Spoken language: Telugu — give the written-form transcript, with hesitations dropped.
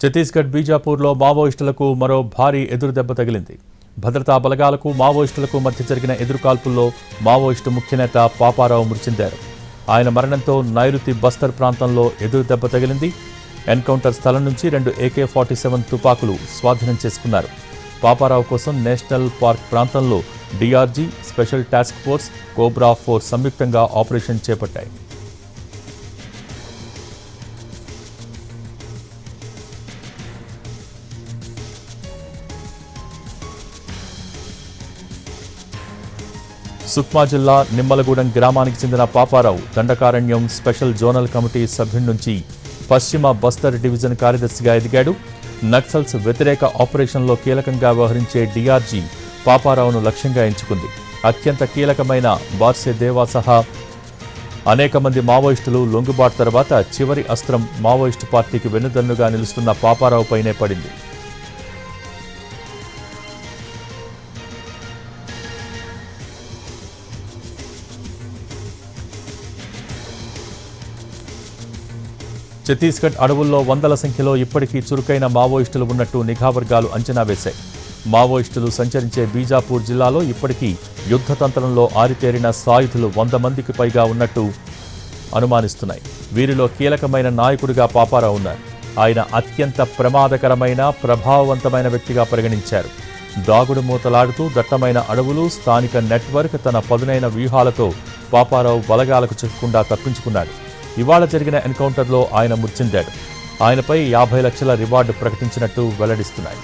ఛత్తీస్గఢ్ బీజాపూర్లో మావోయిస్టులకు మరో భారీ ఎదురుదెబ్బ తగిలింది. భద్రతా బలగాలకు మావోయిస్టులకు మధ్య జరిగిన ఎదురుకాల్పుల్లో మావోయిస్టు ముఖ్యనేత పాపారావు మృతి చెందారు. ఆయన మరణంతో నైరుతి బస్తర్ ప్రాంతంలో ఎదురుదెబ్బ తగిలింది. ఎన్కౌంటర్ స్థలం నుంచి 2 AK-47 తుపాకులు స్వాధీనం చేసుకున్నారు. పాపారావు కోసం నేషనల్ పార్క్ ప్రాంతంలో DRG, special task force, cobra force సంయుక్తంగా ఆపరేషన్ చేపట్టాయి. సుక్మా జిల్లా నిమ్మలగూడెం గ్రామానికి చెందిన Paparao Dandakaranyam special zonal committee సభ్యుడి నుంచి పశ్చిమ బస్తర్ డివిజన్ కార్యదర్శిగా ఎదిగాడు. నక్సల్స్ వ్యతిరేక ఆపరేషన్లో కీలకంగా వ్యవహరించే DRG పాపారావును లక్ష్యంగా ఎంచుకుంది. అత్యంత కీలకమైన బార్సే దేవా సహా అనేక మంది మావోయిస్టులు లొంగుబాటు తర్వాత చివరి అస్త్రం మావోయిస్టు పార్టీకి వెన్నుదన్నుగా నిలుస్తున్న పాపారావుపైనే పడింది. ఛత్తీస్గఢ్ అడవుల్లో వందల సంఖ్యలో ఇప్పటికీ చురుకైన మావోయిస్టులు ఉన్నట్టు నిఘా వర్గాలు అంచనా వేశాయి. మావోయిస్టులు సంచరించే బీజాపూర్ జిల్లాలో ఇప్పటికీ యుద్ధతంత్రంలో ఆరితేరిన సాయుధులు 100 మందికి పైగా ఉన్నట్టు అనుమానిస్తున్నాయి. వీరిలో కీలకమైన నాయకుడిగా పాపారావు ఉన్నారు. ఆయన అత్యంత ప్రమాదకరమైన ప్రభావవంతమైన వ్యక్తిగా పరిగణించారు. దాగుడు మూతలాడుతూ దట్టమైన అడవులు, స్థానిక నెట్వర్క్, తన పదునైన వ్యూహాలతో పాపారావు బలగాలకు చిక్కకుండా తప్పించుకున్నాడు. ఇవాళ జరిగిన ఎన్కౌంటర్లో ఆయన మృతి చెందాడు. ఆయనపై 50 లక్షల రివార్డు ప్రకటించినట్టు వెల్లడిస్తున్నాయి.